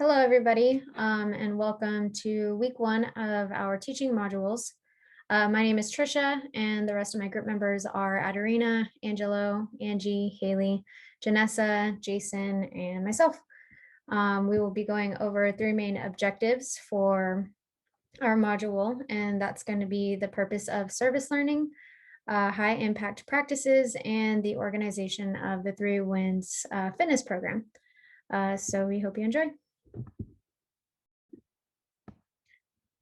Hello, everybody, and welcome to week one of our teaching modules. My name is Trisha, and the rest of my group members are Adarina, Angelo, Angie, Haley, Janessa, Jason, and myself. We will be going over three main objectives for our module, and that's going to be the purpose of service learning, high impact practices, and the organization of the Three Wins fitness program. So we hope you enjoy.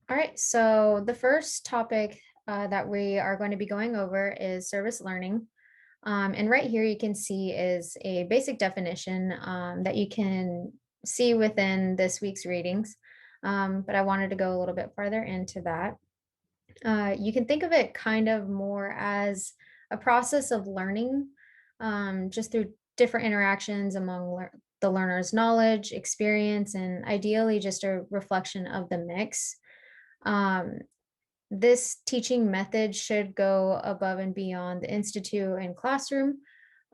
All right, so the first topic that we are going to be going over is service learning. And right here you can see is a basic definition that you can see within this week's readings. But I wanted to go a little bit farther into that. You can think of it kind of more as a process of learning just through different interactions among the learner's knowledge, experience, and ideally just a reflection of the mix. Um, this teaching method should go above and beyond the institute and classroom.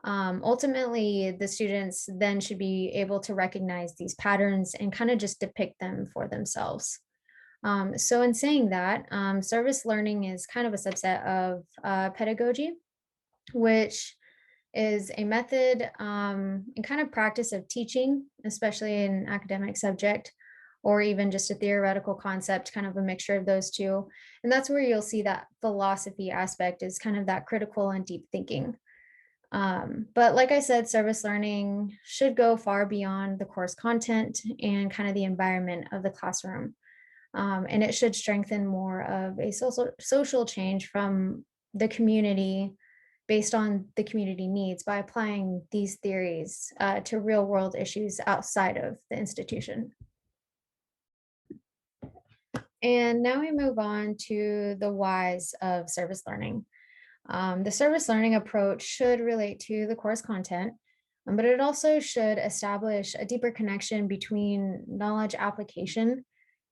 Ultimately, the students then should be able to recognize these patterns and kind of just depict them for themselves. So in saying that, service learning is kind of a subset of pedagogy, which is a method and kind of practice of teaching, especially in an academic subject, or even just a theoretical concept, kind of a mixture of those two. And that's where you'll see that philosophy aspect is kind of that critical and deep thinking. But like I said, service learning should go far beyond the course content and kind of the environment of the classroom. And it should strengthen more of a social change from the community based on the community needs by applying these theories to real world issues outside of the institution. And now we move on to the whys of service learning. The service learning approach should relate to the course content, but it also should establish a deeper connection between knowledge application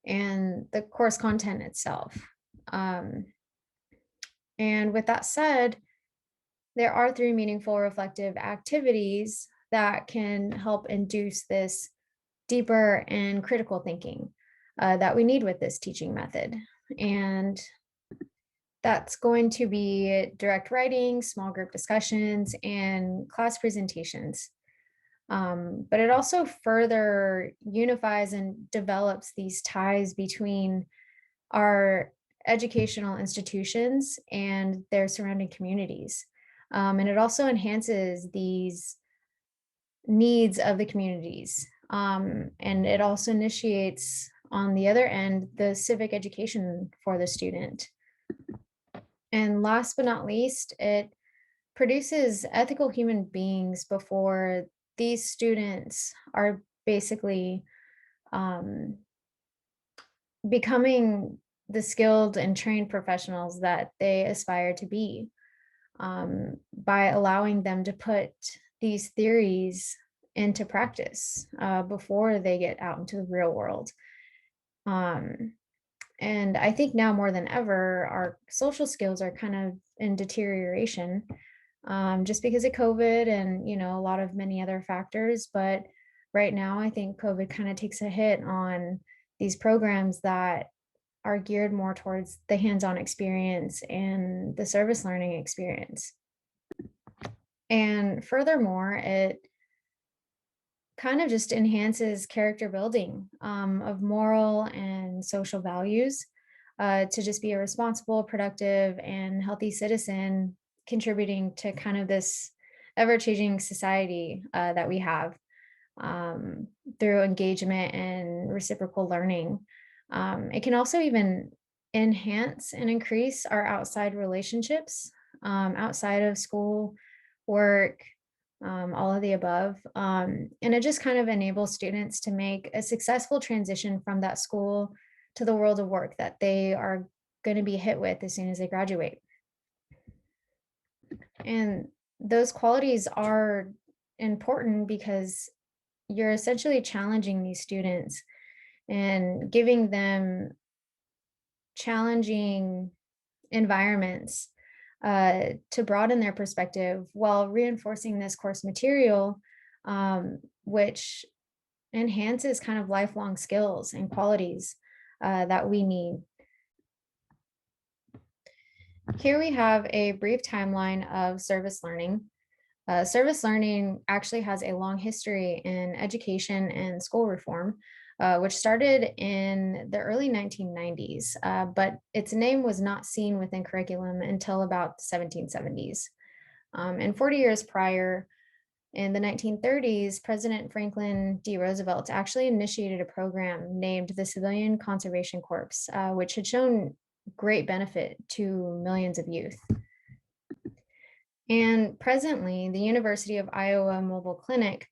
and the course content itself. And with that said, there are three meaningful reflective activities that can help induce this deeper and critical thinking that we need with this teaching method. And that's going to be direct writing, small group discussions, and class presentations. But it also further unifies and develops these ties between our educational institutions and their surrounding communities. And it also enhances these needs of the communities. And it also initiates, on the other end, the civic education for the student. And last but not least, it produces ethical human beings before these students are basically becoming the skilled and trained professionals that they aspire to be, by allowing them to put these theories into practice before they get out into the real world. And I think now more than ever, our social skills are kind of in deterioration, just because of COVID and, a lot of many other factors. But right now, I think COVID kind of takes a hit on these programs that are geared more towards the hands-on experience and the service learning experience. And furthermore, it kind of just enhances character building of moral and social values to just be a responsible, productive, and healthy citizen, contributing to kind of this ever-changing society that we have through engagement and reciprocal learning. It can also even enhance and increase our outside relationships outside of school, work, all of the above. And it just kind of enables students to make a successful transition from that school to the world of work that they are going to be hit with as soon as they graduate. And those qualities are important because you're essentially challenging these students and giving them challenging environments to broaden their perspective while reinforcing this course material, which enhances kind of lifelong skills and qualities that we need. Here we have a brief timeline of service learning. Service learning actually has a long history in education and school reform, which started in the early 1990s, but its name was not seen within curriculum until about the 1770s. And 40 years prior, in the 1930s, President Franklin D. Roosevelt actually initiated a program named the Civilian Conservation Corps, which had shown great benefit to millions of youth. And presently, the University of Iowa Mobile Clinic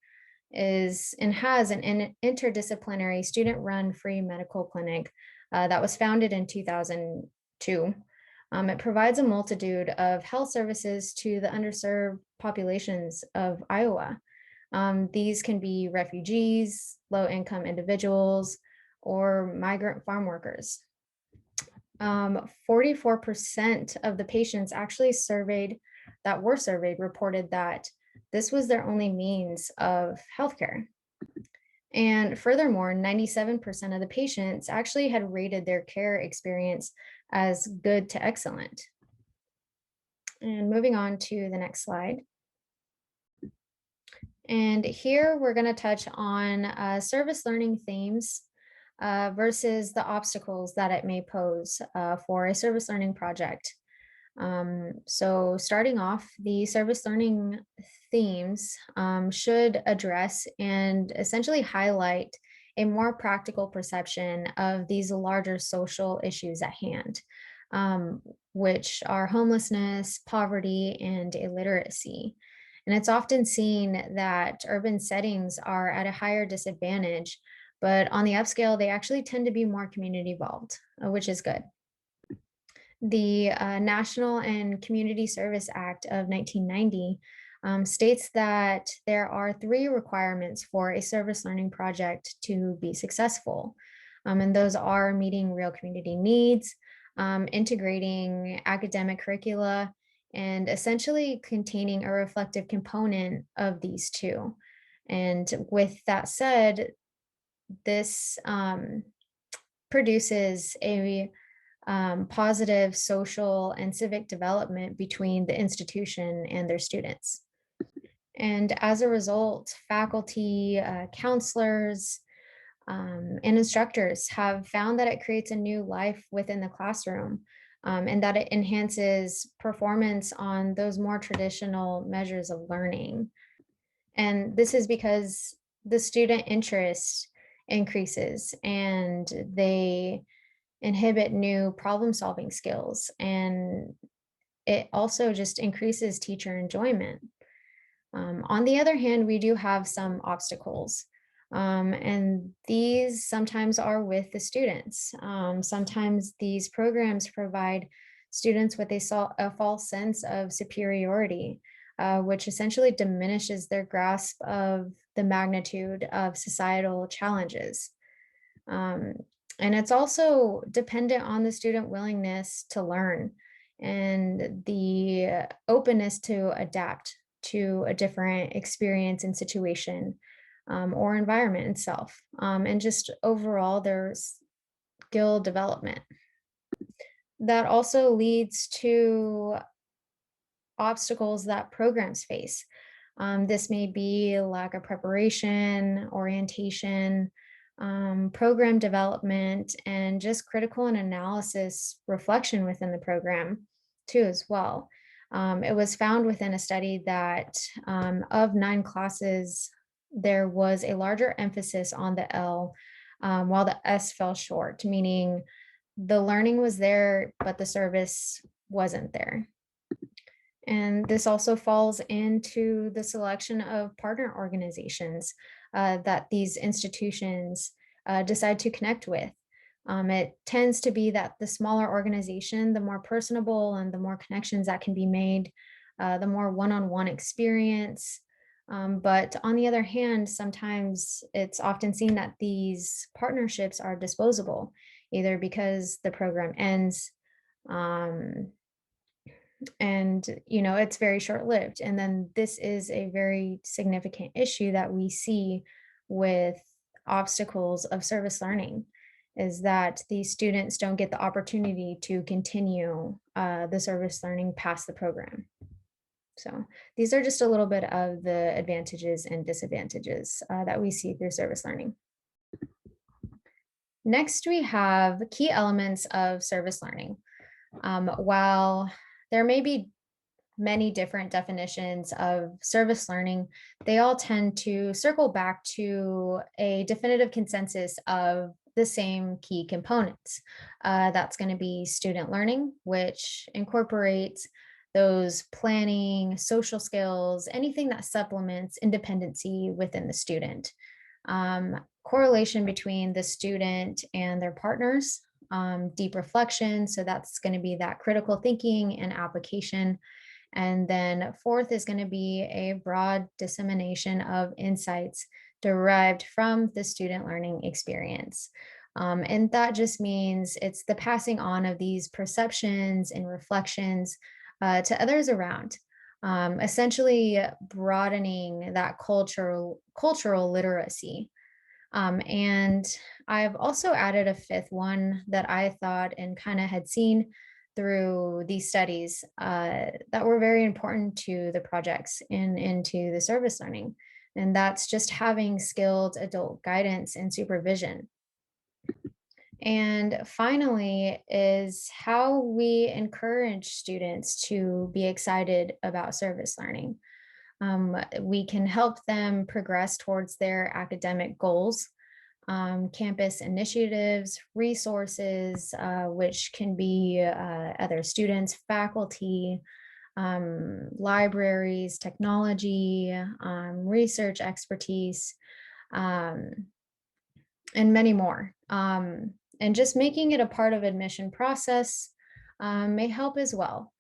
is and has an interdisciplinary student-run free medical clinic that was founded in 2002. It provides a multitude of health services to the underserved populations of Iowa. These can be refugees, low-income individuals, or migrant farm workers. 44% of the patients actually were surveyed reported that this was their only means of healthcare. And furthermore, 97% of the patients actually had rated their care experience as good to excellent. And moving on to the next slide. And here we're going to touch on service learning themes versus the obstacles that it may pose for a service learning project. So starting off, the service learning themes should address and essentially highlight a more practical perception of these larger social issues at hand, which are homelessness, poverty, and illiteracy. And it's often seen that urban settings are at a higher disadvantage, but on the upscale, they actually tend to be more community involved, which is good. The National and Community Service Act of 1990 states that there are 3 requirements for a service learning project to be successful. And those are meeting real community needs, integrating academic curricula, and essentially containing a reflective component of these 2. And with that said, this produces a positive social and civic development between the institution and their students. And as a result, faculty, counselors, and instructors have found that it creates a new life within the classroom, and that it enhances performance on those more traditional measures of learning. And this is because the student interest increases and they inhibit new problem solving skills, and it also just increases teacher enjoyment. On the other hand, we do have some obstacles, and these sometimes are with the students. Sometimes these programs provide students with a false sense of superiority, which essentially diminishes their grasp of the magnitude of societal challenges. Um, and it's also dependent on the student willingness to learn and the openness to adapt to a different experience and situation, or environment itself, and just overall their skill development. That also leads to obstacles that programs face. This may be lack of preparation, orientation, program development, and just critical and analysis reflection within the program too as well. It was found within a study that of 9 classes, there was a larger emphasis on the L, while the S fell short, meaning the learning was there, but the service wasn't there. And this also falls into the selection of partner organizations that these institutions decide to connect with. It tends to be that the smaller organization, the more personable and the more connections that can be made, the more one-on-one experience. But on the other hand, sometimes it's often seen that these partnerships are disposable, either because the program ends, and it's very short-lived, and then this is a very significant issue that we see with obstacles of service learning is that these students don't get the opportunity to continue the service learning past the program. So these are just a little bit of the advantages and disadvantages that we see through service learning. Next, we have key elements of service learning. While there may be many different definitions of service learning, they all tend to circle back to a definitive consensus of the same key components. That's going to be student learning, which incorporates those planning, social skills, anything that supplements independency within the student. Correlation between the student and their partners, deep reflection. So that's going to be that critical thinking and application. And then fourth is going to be a broad dissemination of insights derived from the student learning experience. And that just means it's the passing on of these perceptions and reflections to others around, essentially broadening that cultural literacy. And I've also added a fifth one that I thought and kind of had seen through these studies that were very important to the projects and into the service learning. And that's just having skilled adult guidance and supervision. And finally, is how we encourage students to be excited about service learning. We can help them progress towards their academic goals, campus initiatives, resources, which can be other students, faculty, libraries, technology, research expertise, um, and many more. And just making it a part of admission process may help as well.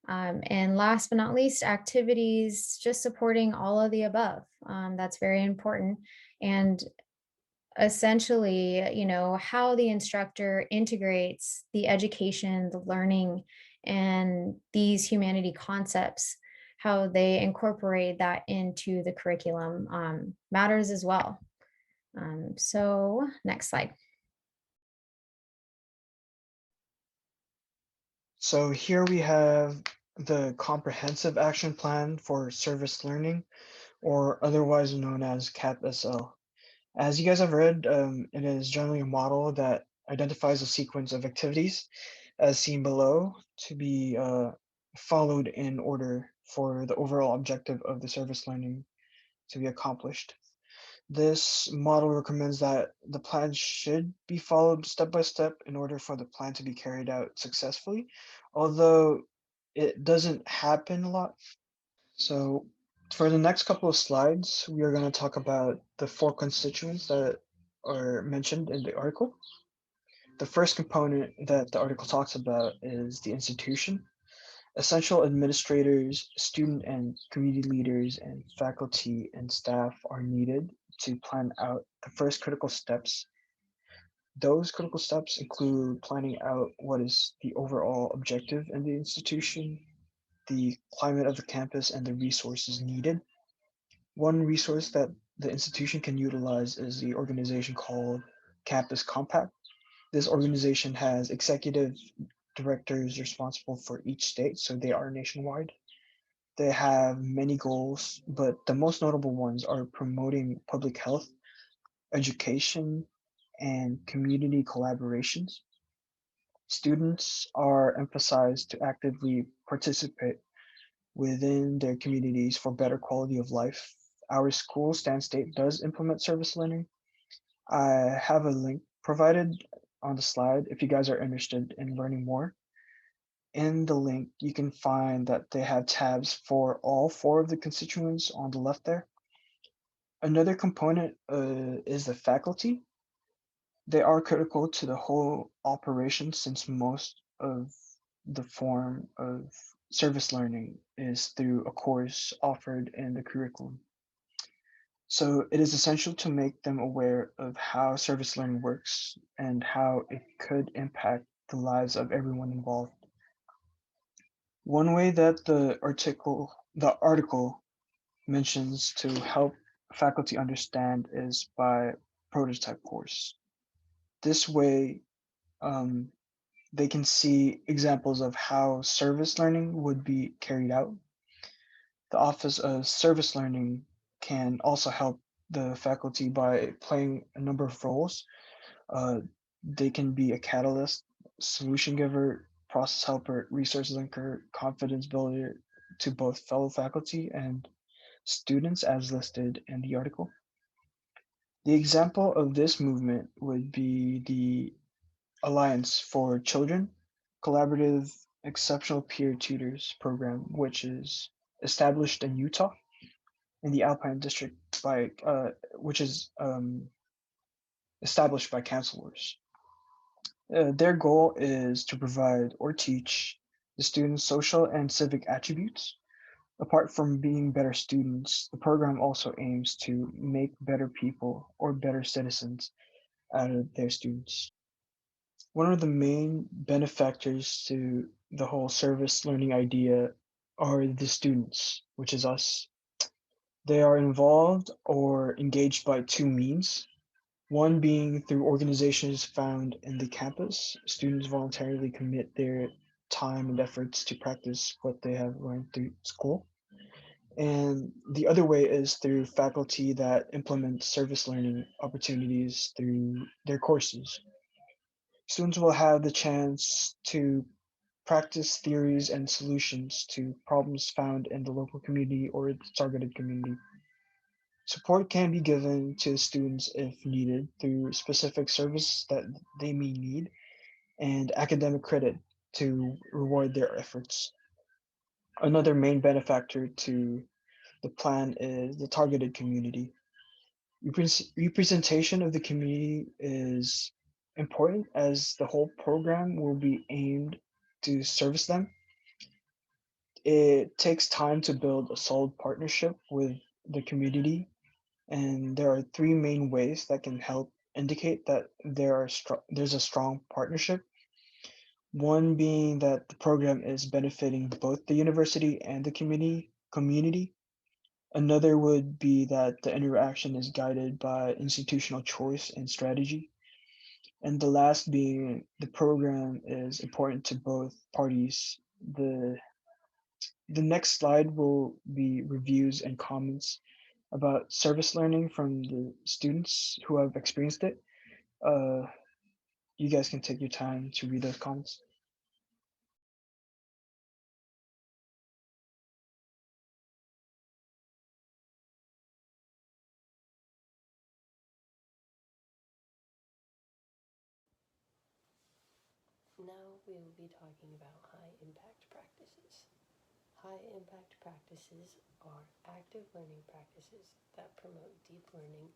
And last but not least, activities, just supporting all of the above. That's very important. And essentially, how the instructor integrates the education, the learning, and these humanity concepts, how they incorporate that into the curriculum matters as well. So next slide. So here we have the comprehensive action plan for service learning, or otherwise known as CAP-SL. As you guys have read, it is generally a model that identifies a sequence of activities as seen below to be followed in order for the overall objective of the service learning to be accomplished. This model recommends that the plan should be followed step by step in order for the plan to be carried out successfully, although it doesn't happen a lot. So for the next couple of slides, we are going to talk about the four constituents that are mentioned in the article. The first component that the article talks about is the institution. Essential administrators, student and community leaders, and faculty and staff are needed to plan out the first critical steps. Those critical steps include planning out what is the overall objective in the institution, the climate of the campus, and the resources needed. One resource that the institution can utilize is the organization called Campus Compact. This organization has executive directors responsible for each state, so they are nationwide. They have many goals, but the most notable ones are promoting public health, education, and community collaborations. Students are emphasized to actively participate within their communities for better quality of life. Our school, Stan State, does implement service learning. I have a link provided on the slide if you guys are interested in learning more. In the link, you can find that they have tabs for all four of the constituents on the left there. Another component is the faculty. They are critical to the whole operation since most of the form of service learning is through a course offered in the curriculum. So it is essential to make them aware of how service learning works and how it could impact the lives of everyone involved. One way that the article mentions to help faculty understand is by prototype course. This way, um, they can see examples of how service learning would be carried out. The Office of Service Learning can also help the faculty by playing a number of roles. Uh, they can be a catalyst, solution giver, process helper, resource linker, confidence builder to both fellow faculty and students as listed in the article. The example of this movement would be the Alliance for Children Collaborative Exceptional Peer Tutors program, which is established in Utah in the Alpine District by which is established by counselors. Their goal is to provide or teach the students social and civic attributes. Apart from being better students, the program also aims to make better people or better citizens out of their students. One of the main benefactors to the whole service learning idea are the students, which is us. They are involved or engaged by two means. One being through organizations found in the campus. Students voluntarily commit their time and efforts to practice what they have learned through school. And the other way is through faculty that implement service learning opportunities through their courses. Students will have the chance to practice theories and solutions to problems found in the local community or the targeted community. Support can be given to students if needed through specific service that they may need and academic credit to reward their efforts. Another main benefactor to the plan is the targeted community. Representation of the community is important as the whole program will be aimed to service them. It takes time to build a solid partnership with the community, and there are three main ways that can help indicate that there's a strong partnership. One being that the program is benefiting both the university and the community. Another would be that the interaction is guided by institutional choice and strategy. And the last being the program is important to both parties. The next slide will be reviews and comments about service learning from the students who have experienced it. Uh, you guys can take your time to read those comments. Now we will be talking about high impact practices. High impact practices are active learning practices that promote deep learning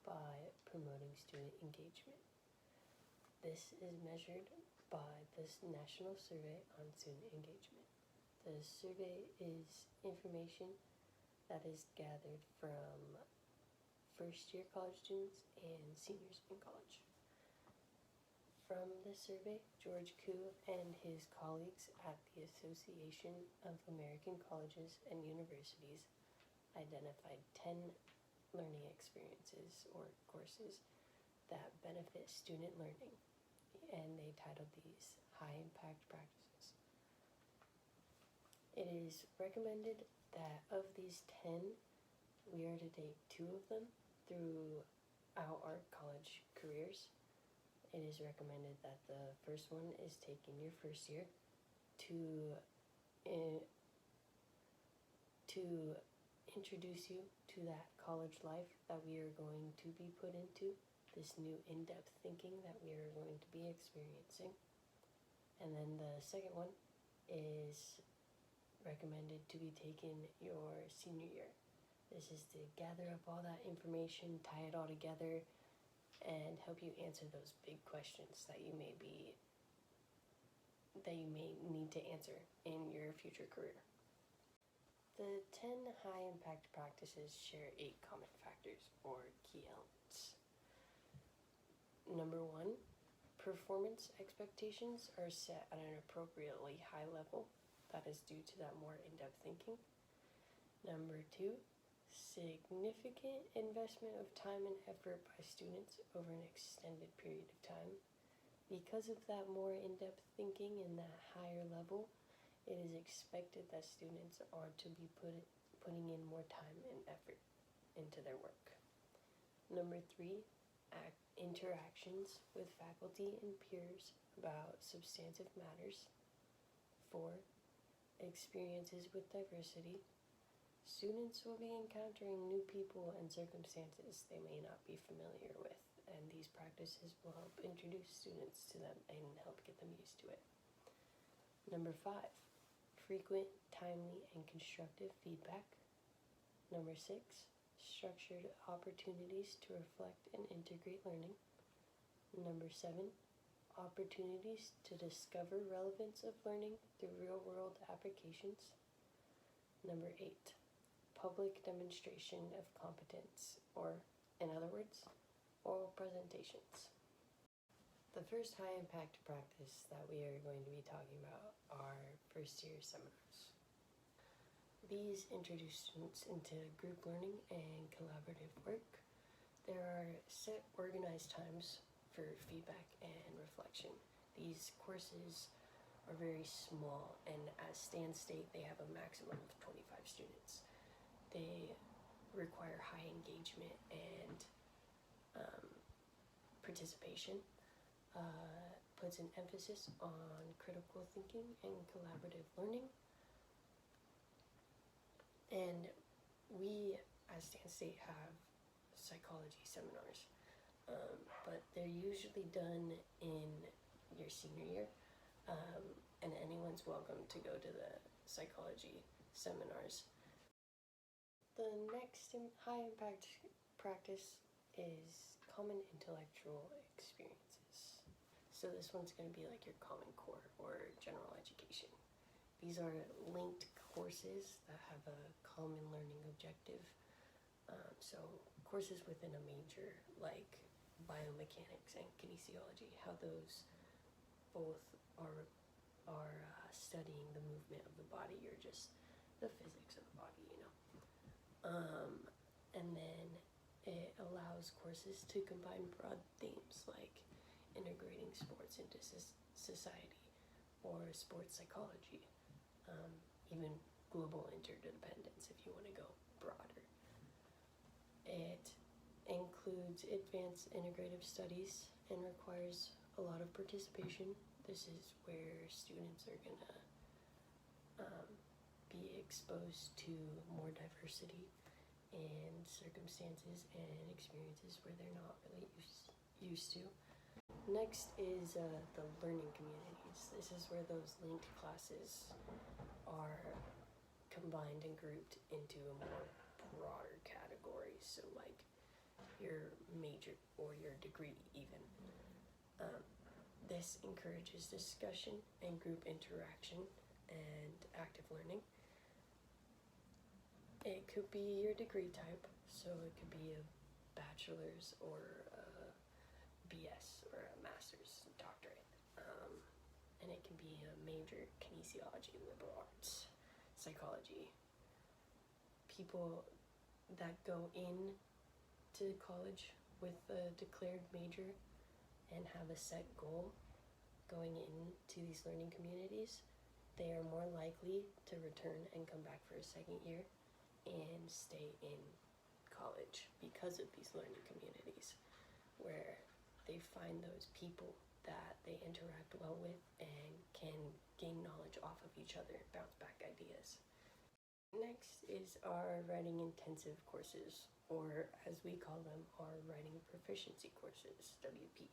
by promoting student engagement. This is measured by this National Survey on Student Engagement. The survey is information that is gathered from first year college students and seniors in college. From the survey, George Koo and his colleagues at the Association of American Colleges and Universities identified 10 learning experiences or courses that benefit student learning, and they titled these High Impact Practices. It is recommended that of these 10, we are to take 2 of them throughout our college careers. It is recommended that the first one is taken your first year to introduce you to that college life that we are going to be put into, this new in-depth thinking that we are going to be experiencing. And then the second one is recommended to be taken your senior year. This is to gather up all that information, tie it all together, and help you answer those big questions that you may need to answer in your future career. The 10 high impact practices share 8 common factors or key elements. Number 1, performance expectations are set at an appropriately high level. That is due to that more in-depth thinking. Number 2, significant investment of time and effort by students over an extended period of time. Because of that more in-depth thinking and that higher level, it is expected that students are to be putting in more time and effort into their work. Number 3, interactions with faculty and peers about substantive matters. 4, experiences with diversity. Students will be encountering new people and circumstances they may not be familiar with, and these practices will help introduce students to them and help get them used to it. Number 5, frequent, timely, and constructive feedback. Number 6, structured opportunities to reflect and integrate learning. Number 7, opportunities to discover relevance of learning through real-world applications. Number 8, public demonstration of competence, or in other words, oral presentations. The first high-impact practice that we are going to be talking about are first-year seminars. These introduce students into group learning and collaborative work. There are set organized times for feedback and reflection. These courses are very small, and as Stan State, they have a maximum of 25 students. They require high engagement and participation, puts an emphasis on critical thinking and collaborative learning. And we, as Stan State, have psychology seminars, but they're usually done in your senior year, and anyone's welcome to go to the psychology seminars. The next high-impact practice is common intellectual experiences. So this one's going to be like your Common Core or general education. These are linked courses that have a common learning objective. So courses within a major like biomechanics and kinesiology, how those both are studying the movement of the body or just the physics of the body, you know. And then it allows courses to combine broad themes like integrating sports into society or sports psychology, even global interdependence if you want to go broader. It includes advanced integrative studies and requires a lot of participation. This is where students are going to be exposed to more diversity and circumstances and experiences where they're not really used to. Next is the learning communities. This is where those linked classes are combined and grouped into a more broader category, so like your major or your degree even. This encourages discussion and group interaction and active learning. It could be your degree type, so it could be a bachelor's or a BS or a master's doctorate. And it can be a major kinesiology, liberal arts, psychology. People that go in to college with a declared major and have a set goal going into these learning communities, they are more likely to return and come back for a second year and stay in college because of these learning communities, where they find those people that they interact well with and can gain knowledge off of each other, bounce back ideas. Next is our writing intensive courses, or as we call them, our writing proficiency courses, WP.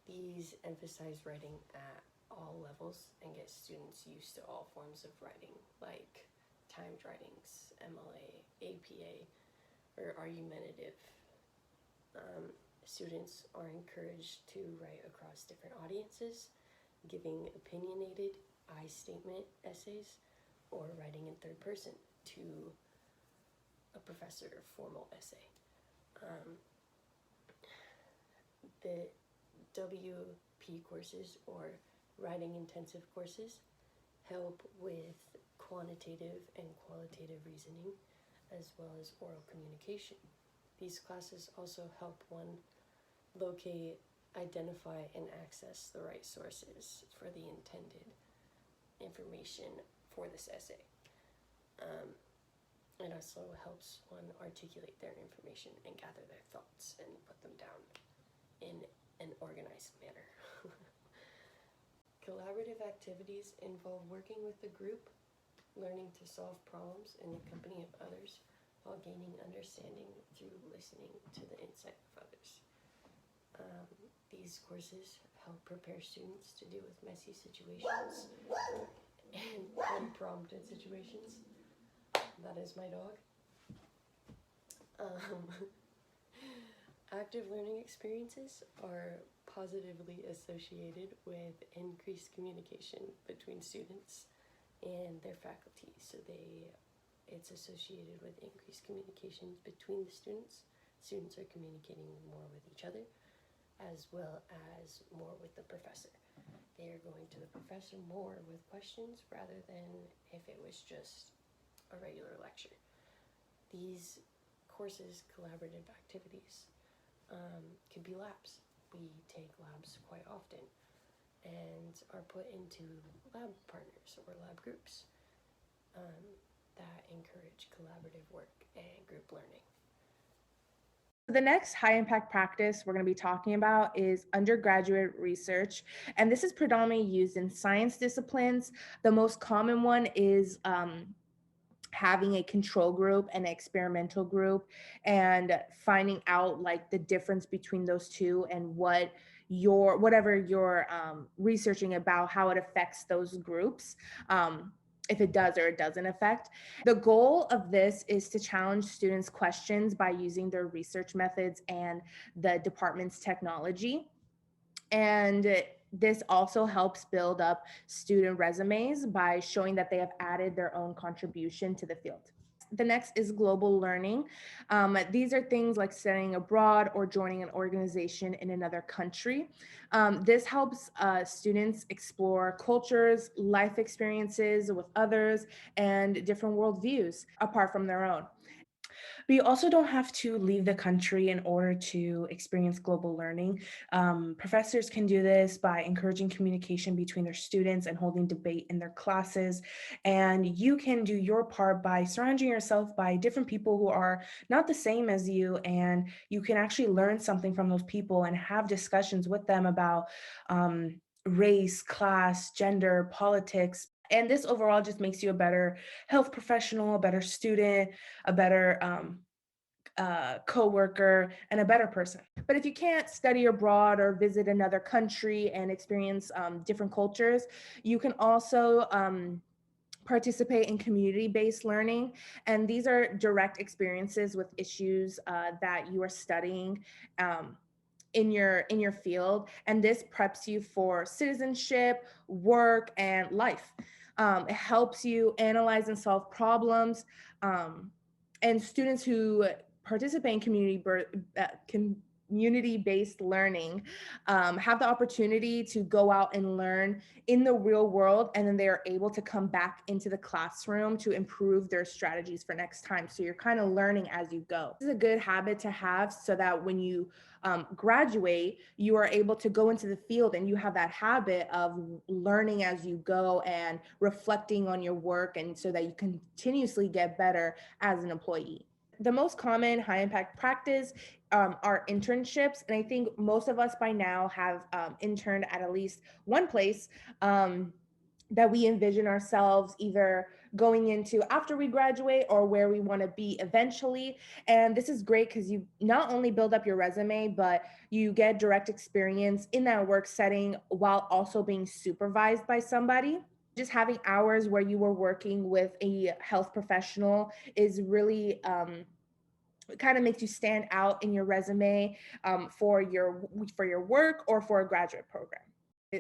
These emphasize writing at all levels and get students used to all forms of writing, like timed writings, MLA, APA, or argumentative. Students are encouraged to write across different audiences, giving opinionated I statement essays, or writing in third person to a professor formal essay. The WP courses, or writing intensive courses, help with quantitative and qualitative reasoning, as well as oral communication. These classes also help one locate, identify, and access the right sources for the intended information for this essay. It also helps one articulate their information and gather their thoughts and put them down in an organized manner. Collaborative activities involve working with the group, learning to solve problems in the company of others, while gaining understanding through listening to the insight of others. These courses help prepare students to deal with messy situations and unprompted situations. That is my dog. Active learning experiences are positively associated with increased communication between students and their faculty. So it's associated with increased communication between the students. Students are communicating more with each other, as well as more with the professor. They are going to the professor more with questions rather than if it was just a regular lecture. These courses, collaborative activities, can be labs. We take labs quite often and are put into lab partners or lab groups that encourage collaborative work and group learning. The next high impact practice we're going to be talking about is undergraduate research. And this is predominantly used in science disciplines. The most common one is having a control group and an experimental group and finding out like the difference between those two and whatever you're researching about, how it affects those groups. If it does or it doesn't affect. The goal of this is to challenge students' questions by using their research methods and the department's technology. And this also helps build up student resumes by showing that they have added their own contribution to the field. The next is global learning. These are things like studying abroad or joining an organization in another country. This helps students explore cultures, life experiences with others, and different worldviews apart from their own. But you also don't have to leave the country in order to experience global learning. Professors can do this by encouraging communication between their students and holding debate in their classes. And you can do your part by surrounding yourself by different people who are not the same as you, and you can actually learn something from those people and have discussions with them about race, class, gender, politics. And this overall just makes you a better health professional, a better student, a better coworker, and a better person. But if you can't study abroad or visit another country and experience different cultures, you can also participate in community-based learning. And these are direct experiences with issues that you are studying in your field, and this preps you for citizenship, work, and life. It helps you analyze and solve problems, and students who participate in community-based learning have the opportunity to go out and learn in the real world, and then they are able to come back into the classroom to improve their strategies for next time. So you're kind of learning as you go. This is a good habit to have so that when you graduate, you are able to go into the field and you have that habit of learning as you go and reflecting on your work, and so that you continuously get better as an employee. The most common high impact practice are internships. And I think most of us by now have interned at least one place that we envision ourselves either going into after we graduate or where we want to be eventually. And this is great because you not only build up your resume, but you get direct experience in that work setting while also being supervised by somebody. Just having hours where you were working with a health professional is really kind of makes you stand out in your resume for your work or for a graduate program.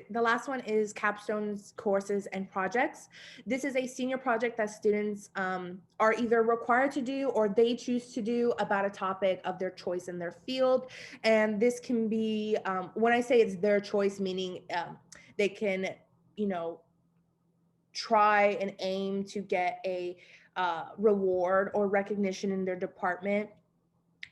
The last one is capstones, courses, and projects. This is a senior project that students are either required to do or they choose to do about a topic of their choice in their field. And this can be, when I say it's their choice, meaning they can, try and aim to get a reward or recognition in their department,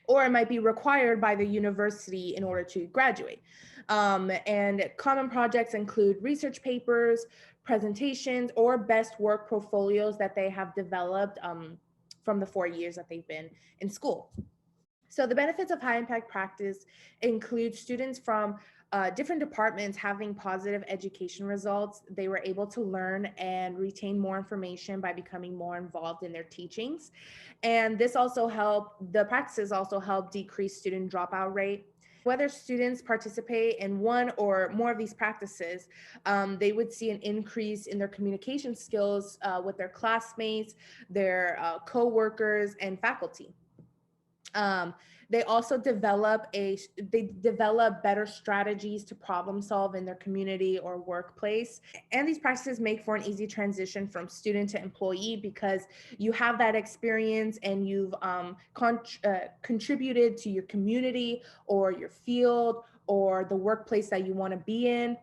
or it might be required by the university in order to graduate. And common projects include research papers, presentations, or best work portfolios that they have developed from the 4 years that they've been in school. So the benefits of high impact practice include students from different departments having positive education results. They were able to learn and retain more information by becoming more involved in their teachings. And this also helped, the practices also help decrease student dropout rate. Whether students participate in one or more of these practices, they would see an increase in their communication skills with their classmates, their co-workers, and faculty. They also develop better strategies to problem solve in their community or workplace. And these practices make for an easy transition from student to employee because you have that experience and you've contributed to your community or your field or the workplace that you want to be in.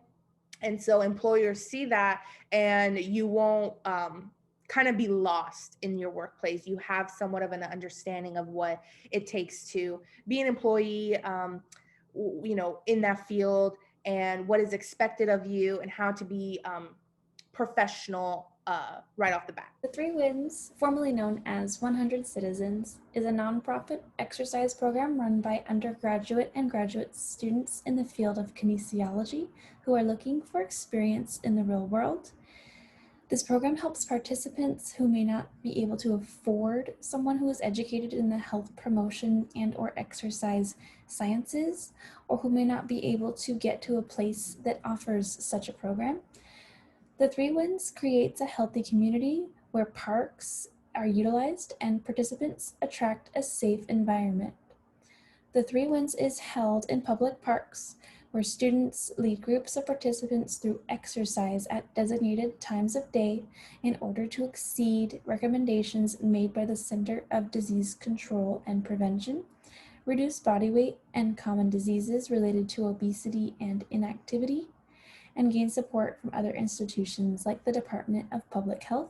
And so employers see that, and you won't kind of be lost in your workplace. You have somewhat of an understanding of what it takes to be an employee, in that field, and what is expected of you, and how to be professional right off the bat. The Three Wins, formerly known as 100 Citizens, is a nonprofit exercise program run by undergraduate and graduate students in the field of kinesiology who are looking for experience in the real world. This program helps participants who may not be able to afford someone who is educated in the health promotion and or exercise sciences, or who may not be able to get to a place that offers such a program. The Three Wins creates a healthy community where parks are utilized and participants attract a safe environment. The Three Wins is held in public parks where students lead groups of participants through exercise at designated times of day in order to exceed recommendations made by the Center of Disease Control and Prevention, reduce body weight and common diseases related to obesity and inactivity, and gain support from other institutions like the Department of Public Health.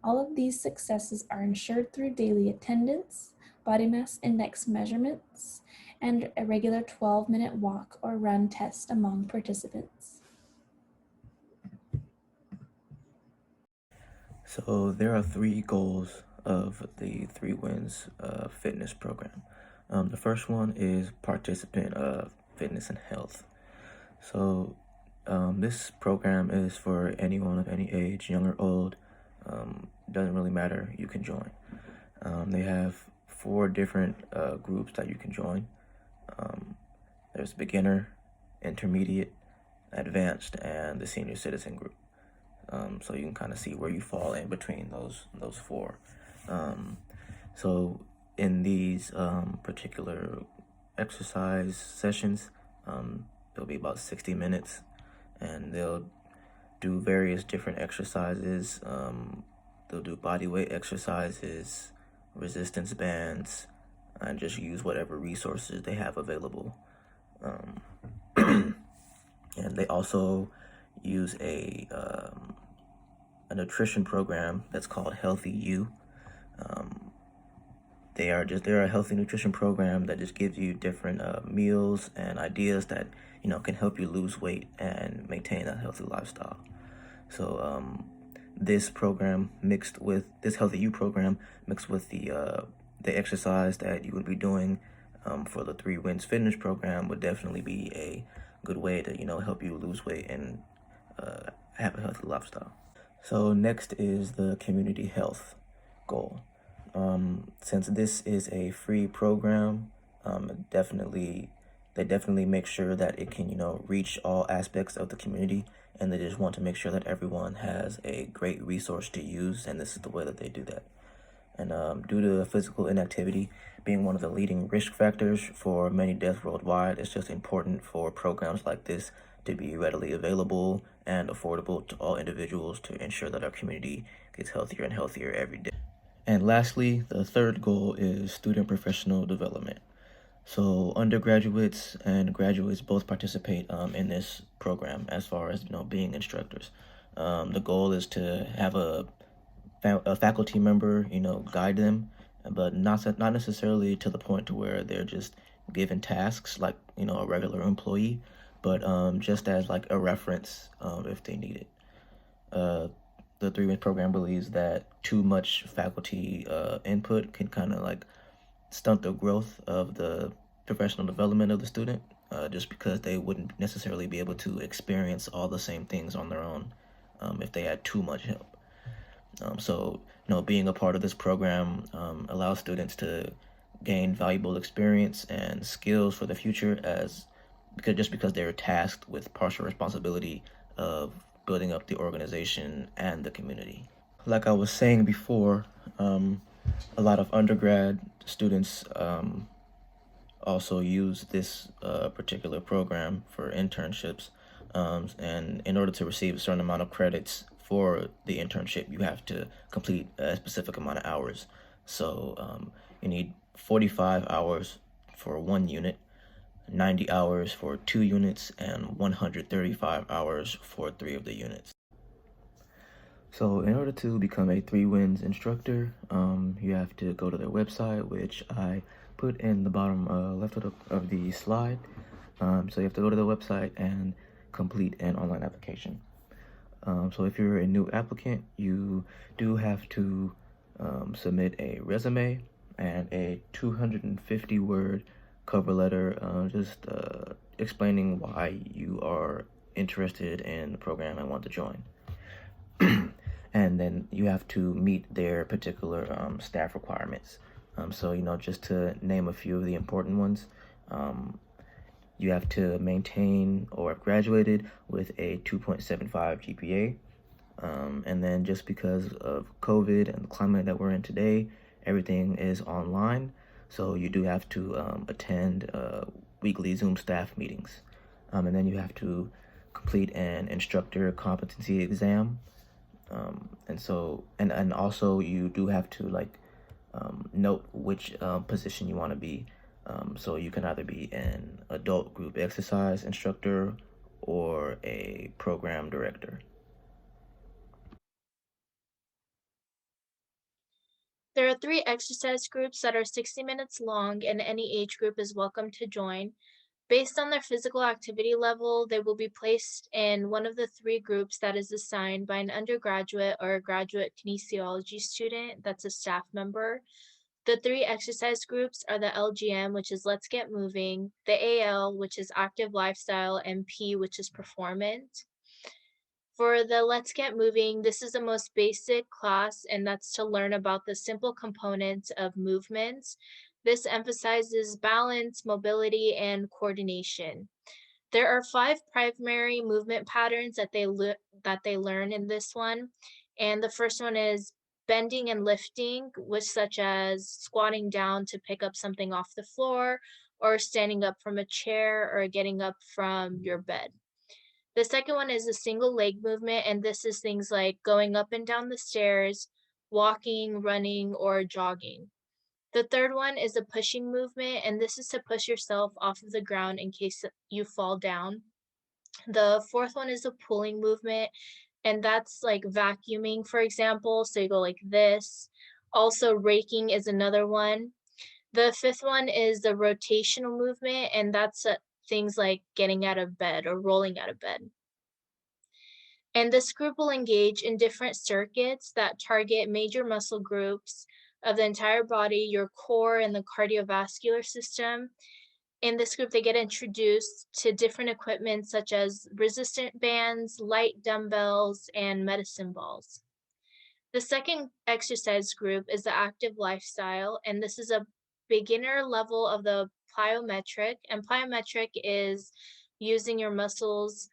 All of these successes are ensured through daily attendance, body mass index measurements, and a regular 12-minute walk or run test among participants. So there are 3 goals of the Three Wins fitness program. The first one is participant fitness and health. So this program is for anyone of any age, young or old. Doesn't really matter, you can join. They have 4 different groups that you can join. There's beginner, intermediate, advanced, and the senior citizen group. So you can kind of see where you fall in between those 4. So in these particular exercise sessions, there'll be about 60 minutes, and they'll do various different exercises. They'll do body weight exercises, resistance bands, and just use whatever resources they have available. And they also use a nutrition program that's called Healthy You. They're a healthy nutrition program that just gives you different meals and ideas that can help you lose weight and maintain a healthy lifestyle. So this program this Healthy You program mixed with the exercise that you would be doing for the Three Wins fitness program would definitely be a good way to help you lose weight and have a healthy lifestyle. So next is the community health goal. Since this is a free program, they definitely make sure that it can reach all aspects of the community, and they just want to make sure that everyone has a great resource to use, and this is the way that they do that. And due to physical inactivity being one of the leading risk factors for many deaths worldwide, it's just important for programs like this to be readily available and affordable to all individuals to ensure that our community gets healthier and healthier every day. And lastly, the third goal is student professional development. So undergraduates and graduates both participate in this program as far as being instructors. The goal is to have a a faculty member, guide them, but not necessarily to the point to where they're just given tasks like a regular employee, but just as like a reference if they need it. The 3 Wins program believes that too much faculty input can kind of like stunt the growth of the professional development of the student, just because they wouldn't necessarily be able to experience all the same things on their own if they had too much help. So, being a part of this program allows students to gain valuable experience and skills for the future, because they're tasked with partial responsibility of building up the organization and the community. Like I was saying before, a lot of undergrad students also use this particular program for internships. And in order to receive a certain amount of credits for the internship, you have to complete a specific amount of hours. So you need 45 hours for 1 unit, 90 hours for 2 units, and 135 hours for 3 of the units. So in order to become a 3 Wins instructor, you have to go to their website, which I put in the bottom left of the slide. So you have to go to the website and complete an online application. So if you're a new applicant, you do have to submit a resume and a 250-word cover letter, just explaining why you are interested in the program and want to join. And then you have to meet their particular staff requirements. So, just to name a few of the important ones, you have to maintain or have graduated with a 2.75 GPA. And then just because of COVID and the climate that we're in today, everything is online. So you do have to attend weekly Zoom staff meetings. And then you have to complete an instructor competency exam. And also you do have to note which position you want to be. So you can either be an adult group exercise instructor or a program director. There are 3 exercise groups that are 60 minutes long, and any age group is welcome to join. Based on their physical activity level, they will be placed in one of the 3 groups that is assigned by an undergraduate or a graduate kinesiology student that's a staff member. The 3 exercise groups are the LGM, which is Let's Get Moving, the AL, which is Active Lifestyle, and P, which is Performance. For the Let's Get Moving, this is the most basic class, and that's to learn about the simple components of movements. This emphasizes balance, mobility, and coordination. There are 5 primary movement patterns that they learn in this one. And the first one is bending and lifting, which such as squatting down to pick up something off the floor, or standing up from a chair, or getting up from your bed. The second one is a single leg movement, and this is things like going up and down the stairs, walking, running, or jogging. The third one is a pushing movement, and this is to push yourself off of the ground in case you fall down. The fourth one is a pulling movement, and that's like vacuuming, for example. So you go like this. Also, raking is another one. The fifth one is the rotational movement, and that's things like getting out of bed or rolling out of bed. And this group will engage in different circuits that target major muscle groups of the entire body, your core, and the cardiovascular system. In this group, they get introduced to different equipment such as resistant bands, light dumbbells, and medicine balls. The second exercise group is the active lifestyle, and this is a beginner level of the plyometric. And plyometric is using your muscles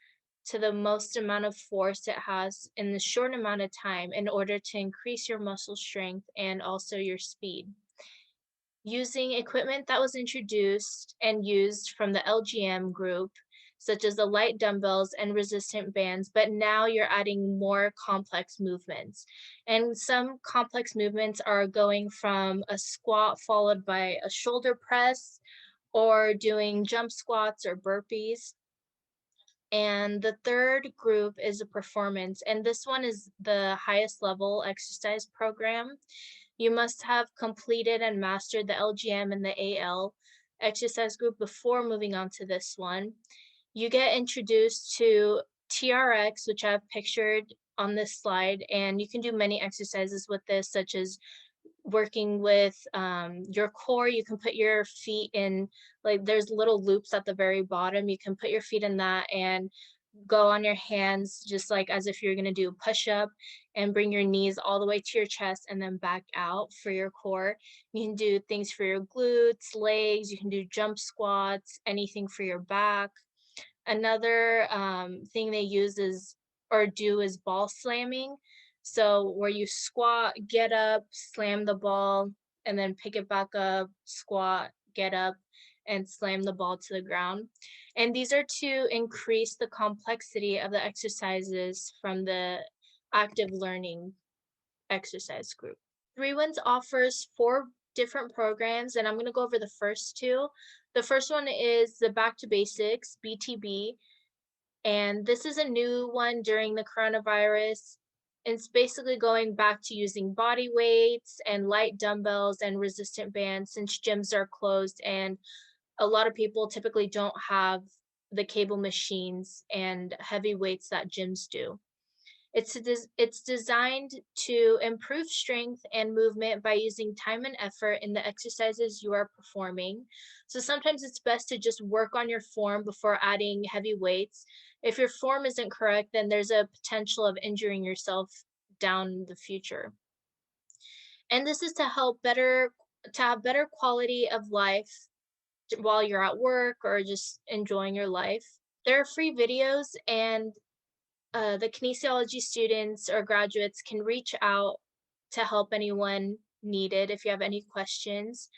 to the most amount of force it has in the short amount of time in order to increase your muscle strength and also your speed. Using equipment that was introduced and used from the LGM group, such as the light dumbbells and resistant bands, but now you're adding more complex movements. And some complex movements are going from a squat followed by a shoulder press, or doing jump squats or burpees. And the third group is a performance, and this one is the highest level exercise program. You must have completed and mastered the LGM and the AL exercise group before moving on to this one. You get introduced to TRX, which I've pictured on this slide, and you can do many exercises with this, such as working with your core. You can put your feet in, like, there's little loops at the very bottom. You can put your feet in that and go on your hands, just like as if you're going to do a push-up, and bring your knees all the way to your chest and then back out for your core. You can do things for your glutes, legs. You can do jump squats, anything for your back. Another thing they use is, or do, is ball slamming. So where you squat, get up, slam the ball, and then pick it back up, squat, get up, and slam the ball to the ground. And these are to increase the complexity of the exercises from the active learning exercise group. Three Winds offers 4 different programs, and I'm going to go over the first 2. The first one is the Back to Basics, BTB, and this is a new one during the coronavirus. It's basically going back to using body weights and light dumbbells and resistant bands, since gyms are closed and a lot of people typically don't have the cable machines and heavy weights that gyms do. It's designed to improve strength and movement by using time and effort in the exercises you are performing. So sometimes it's best to just work on your form before adding heavy weights. If your form isn't correct, then there's a potential of injuring yourself down the future. And this is to have better quality of life while you're at work or just enjoying your life. There are free videos, and the kinesiology students or graduates can reach out to help anyone needed if you have any questions.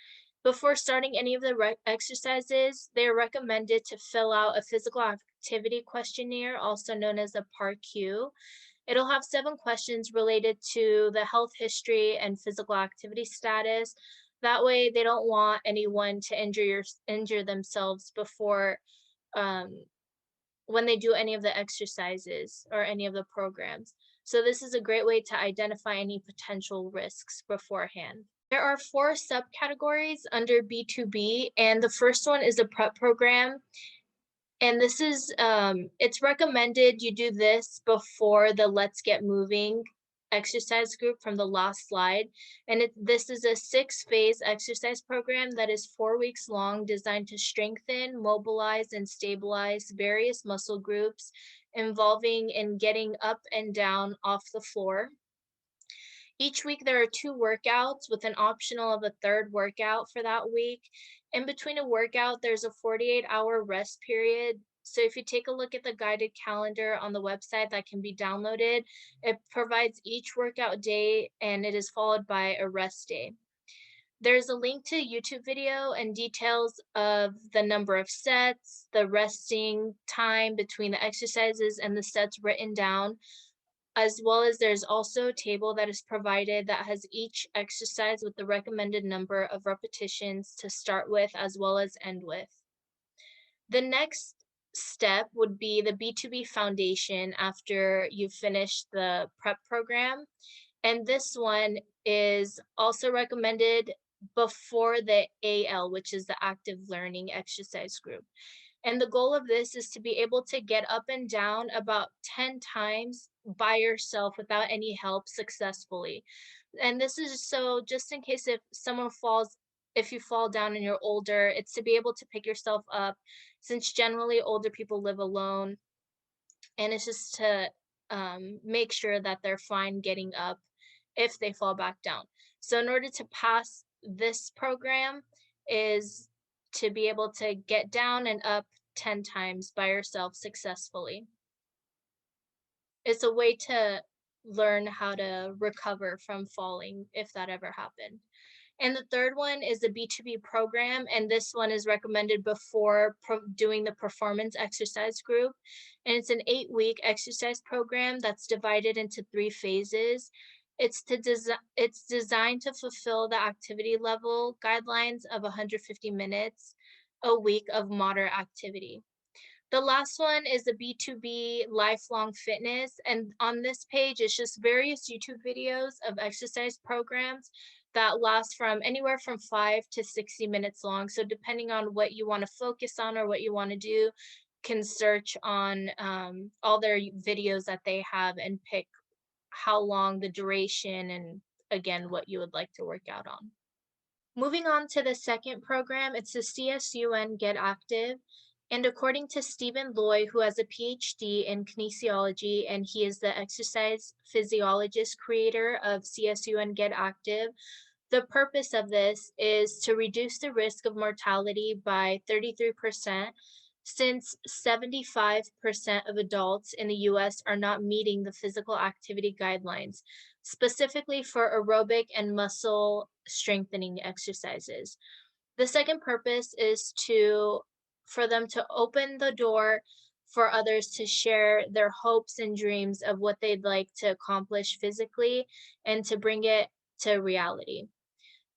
Before starting any of the exercises, they are recommended to fill out a physical activity questionnaire, also known as a PAR-Q. It'll have 7 questions related to the health history and physical activity status. That way, they don't want anyone to injure themselves before um, when they do any of the exercises or any of the programs. So this is a great way to identify any potential risks beforehand. There are 4 subcategories under B2B, and the first one is a prep program. And this is, it's recommended you do this before the Let's Get Moving exercise group from the last slide. And this is a 6-phase exercise program that is 4 weeks long, designed to strengthen, mobilize, and stabilize various muscle groups involving in getting up and down off the floor. Each week there are 2 workouts with an optional of a 3rd workout for that week. In between a workout, there's a 48-hour rest period. So if you take a look at the guided calendar on the website that can be downloaded, it provides each workout day and it is followed by a rest day. There's a link to a YouTube video and details of the number of sets, the resting time between the exercises, and the sets written down, as well as there's also a table that is provided that has each exercise with the recommended number of repetitions to start with as well as end with. The next step would be the B2B foundation after you've finished the prep program. And this one is also recommended before the AL, which is the active learning exercise group. And the goal of this is to be able to get up and down about 10 times by yourself without any help successfully. And this is so just in case if you fall down and you're older, it's to be able to pick yourself up, since generally older people live alone. And it's just to make sure that they're fine getting up if they fall back down. So in order to pass this program is to be able to get down and up 10 times by yourself successfully. It's a way to learn how to recover from falling if that ever happened. And the third one is the B2B program, and this one is recommended before doing the performance exercise group. And it's an 8-week exercise program that's divided into 3 phases. It's designed to fulfill the activity level guidelines of 150 minutes a week of moderate activity. The last one is the B2B lifelong fitness. And on this page, it's just various YouTube videos of exercise programs that last from anywhere from 5 to 60 minutes long. So depending on what you want to focus on or what you want to do, can search on all their videos that they have and pick how long, the duration, and again, what you would like to work out on. Moving on to the second program, it's the CSUN Get Active. And according to Stephen Loy, who has a PhD in kinesiology, and he is the exercise physiologist creator of CSUN Get Active, the purpose of this is to reduce the risk of mortality by 33%, since 75% of adults in the US are not meeting the physical activity guidelines, specifically for aerobic and muscle strengthening exercises. The second purpose is for them to open the door for others to share their hopes and dreams of what they'd like to accomplish physically and to bring it to reality.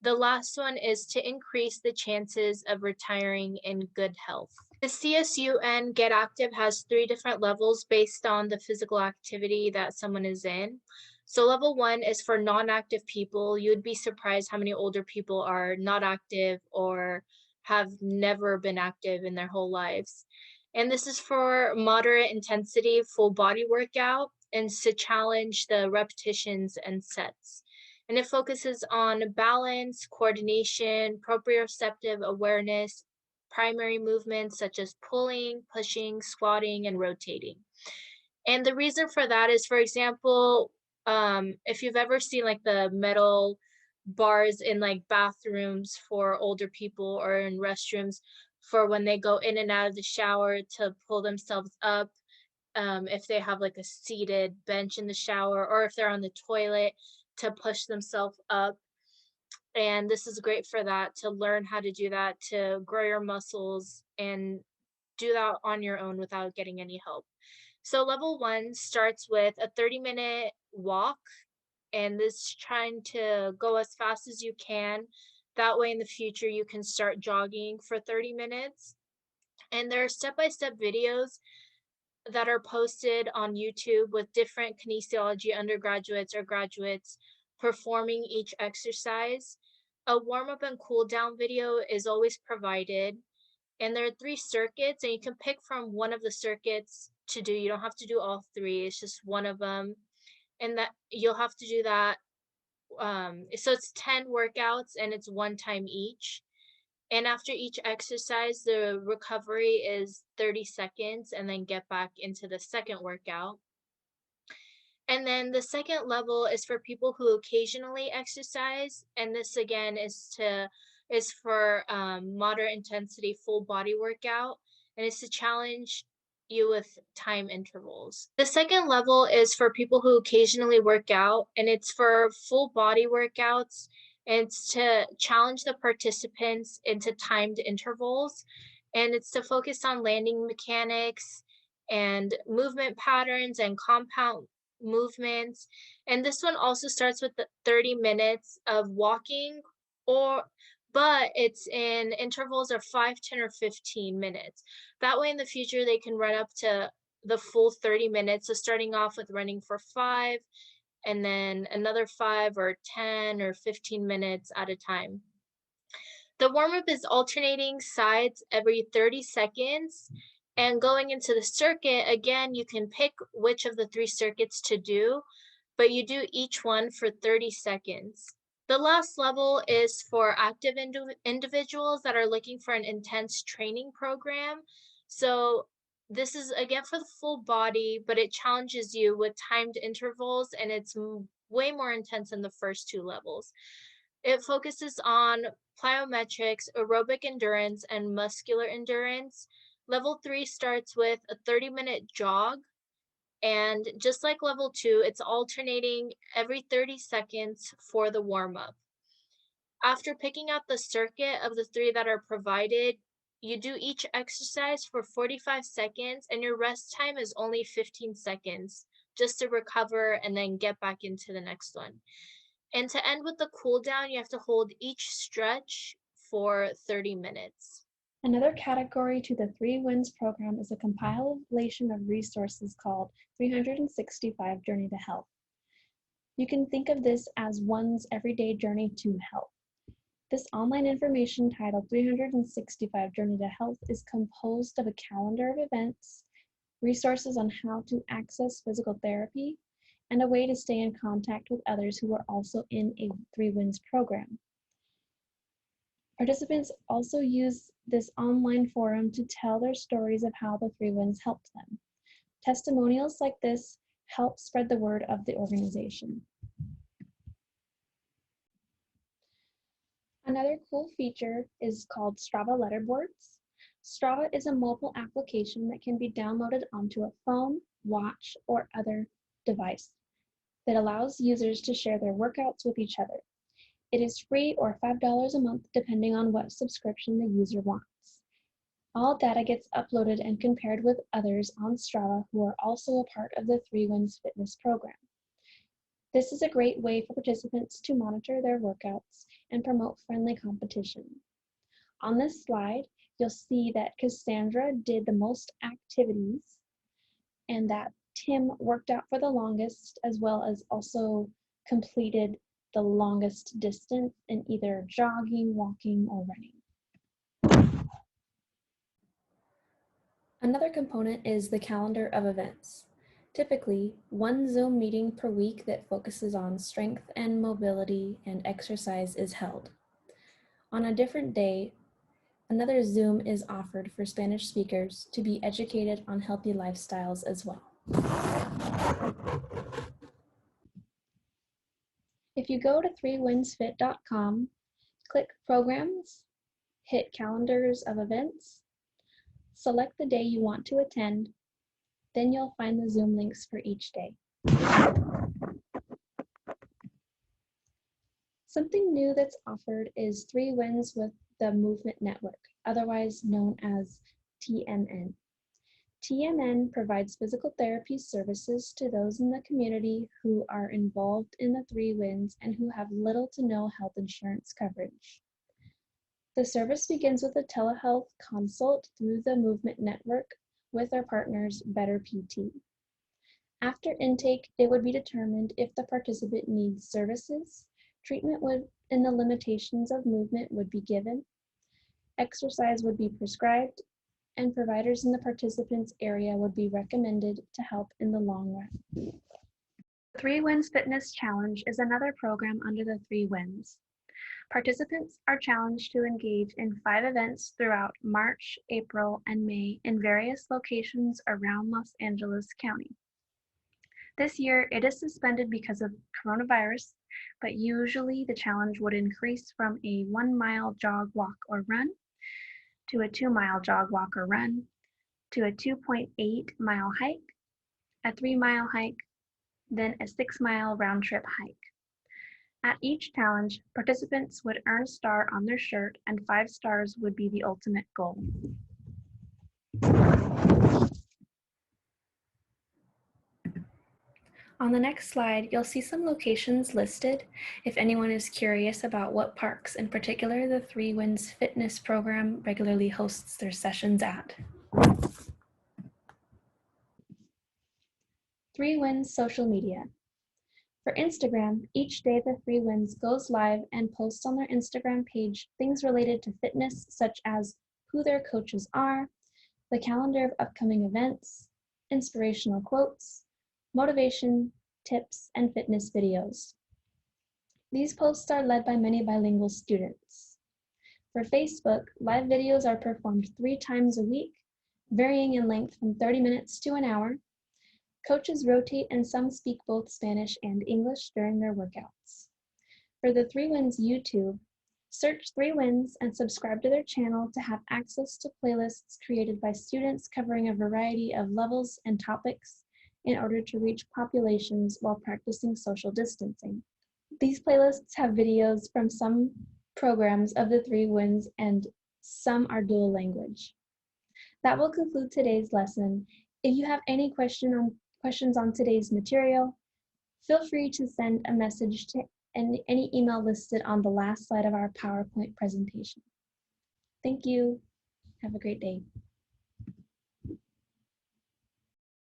The last one is to increase the chances of retiring in good health. The CSUN Get Active has 3 different levels based on the physical activity that someone is in. So level 1 is for non-active people. You'd be surprised how many older people are not active or have never been active in their whole lives. And this is for moderate intensity, full body workout, and to challenge the repetitions and sets. And it focuses on balance, coordination, proprioceptive awareness, primary movements such as pulling, pushing, squatting, and rotating. And the reason for that is, for example, if you've ever seen like the metal bars in like bathrooms for older people or in restrooms for when they go in and out of the shower to pull themselves up, if they have like a seated bench in the shower or if they're on the toilet to push themselves up. And this is great for that, to learn how to do that, to grow your muscles and do that on your own without getting any help. So level 1 starts with a 30-minute walk, and this trying to go as fast as you can. That way in the future you can start jogging for 30 minutes. And there are step-by-step videos that are posted on YouTube with different kinesiology undergraduates or graduates performing each exercise. A warm up and cool down video is always provided. And there are 3 circuits, and you can pick from one of the circuits to do. You don't have to do all 3, it's just one of them. And that you'll have to do that. So it's 10 workouts and it's one time each. And after each exercise, the recovery is 30 seconds and then get back into the second workout. And then the second level is for people who occasionally exercise. And this again is for moderate intensity full body workout. And it's to challenge you with time intervals. The second level is for people who occasionally work out, and it's for full body workouts. And it's to challenge the participants into timed intervals. And it's to focus on landing mechanics and movement patterns and compound movements. And this one also starts with the 30 minutes of walking, or but it's in intervals of 5, 10, or 15 minutes. That way in the future they can run up to the full 30 minutes. So starting off with running for 5 and then another 5 or 10 or 15 minutes at a time. The warm-up is alternating sides every 30 seconds. And going into the circuit, again, you can pick which of the 3 circuits to do, but you do each one for 30 seconds. The last level is for active individuals that are looking for an intense training program. So this is again for the full body, but it challenges you with timed intervals, and it's way more intense than the first 2 levels. It focuses on plyometrics, aerobic endurance, and muscular endurance. Level 3 starts with a 30-minute jog. And just like level 2, it's alternating every 30 seconds for the warm up. After picking out the circuit of the 3 that are provided, you do each exercise for 45 seconds, and your rest time is only 15 seconds just to recover and then get back into the next one. And to end with the cool down, you have to hold each stretch for 30 minutes. Another category to the Three Wins program is a compilation of resources called 365 Journey to Health. You can think of this as one's everyday journey to health. This online information titled 365 Journey to Health is composed of a calendar of events, resources on how to access physical therapy, and a way to stay in contact with others who are also in a Three Wins program. Participants also use this online forum to tell their stories of how the Three Wins helped them. Testimonials like this help spread the word of the organization. Another cool feature is called Strava Letterboards. Strava is a mobile application that can be downloaded onto a phone, watch, or other device that allows users to share their workouts with each other. It is free or $5 a month depending on what subscription the user wants. All data gets uploaded and compared with others on Strava who are also a part of the Three Wins Fitness program. This is a great way for participants to monitor their workouts and promote friendly competition. On this slide, you'll see that Cassandra did the most activities and that Tim worked out for the longest, as well as also completed the longest distance in either jogging, walking, or running. Another component is the calendar of events. Typically, one Zoom meeting per week that focuses on strength and mobility and exercise is held. On a different day, another Zoom is offered for Spanish speakers to be educated on healthy lifestyles as well. If you go to 3winsfit.com, click Programs, hit Calendars of Events, select the day you want to attend, then you'll find the Zoom links for each day. Something new that's offered is 3 Wins with the Movement Network, otherwise known as TMN. TMN provides physical therapy services to those in the community who are involved in the 3 Wins and who have little to no health insurance coverage. The service begins with a telehealth consult through the Movement Network with our partners, Better PT. After intake, it would be determined if the participant needs services, treatment and the limitations of movement would be given, exercise would be prescribed, and providers in the participant's area would be recommended to help in the long run. The 3 Wins Fitness Challenge is another program under the 3 Wins. Participants are challenged to engage in 5 events throughout March, April, and May in various locations around Los Angeles County. This year, it is suspended because of coronavirus, but usually the challenge would increase from a 1-mile jog, walk, or run to a 2-mile jog, walk, or run to a 2.8-mile hike, a 3-mile hike, then a 6-mile round-trip hike. At each challenge, participants would earn a star on their shirt, and 5 stars would be the ultimate goal. On the next slide, you'll see some locations listed if anyone is curious about what parks in particular the 3 Wins Fitness program regularly hosts their sessions at. 3 Wins Social Media. For Instagram, each day the 3 Wins goes live and posts on their Instagram page things related to fitness, such as who their coaches are, the calendar of upcoming events, inspirational quotes, motivation, tips, and fitness videos. These posts are led by many bilingual students. For Facebook, live videos are performed 3 times a week, varying in length from 30 minutes to an hour. Coaches rotate and some speak both Spanish and English during their workouts. For the 3 Wins YouTube, search 3 Wins and subscribe to their channel to have access to playlists created by students covering a variety of levels and topics in order to reach populations while practicing social distancing. These playlists have videos from some programs of the 3 Wins and some are dual language. That will conclude today's lesson. If you have any questions on today's material, feel free to send a message to any email listed on the last slide of our PowerPoint presentation. Thank you. Have a great day.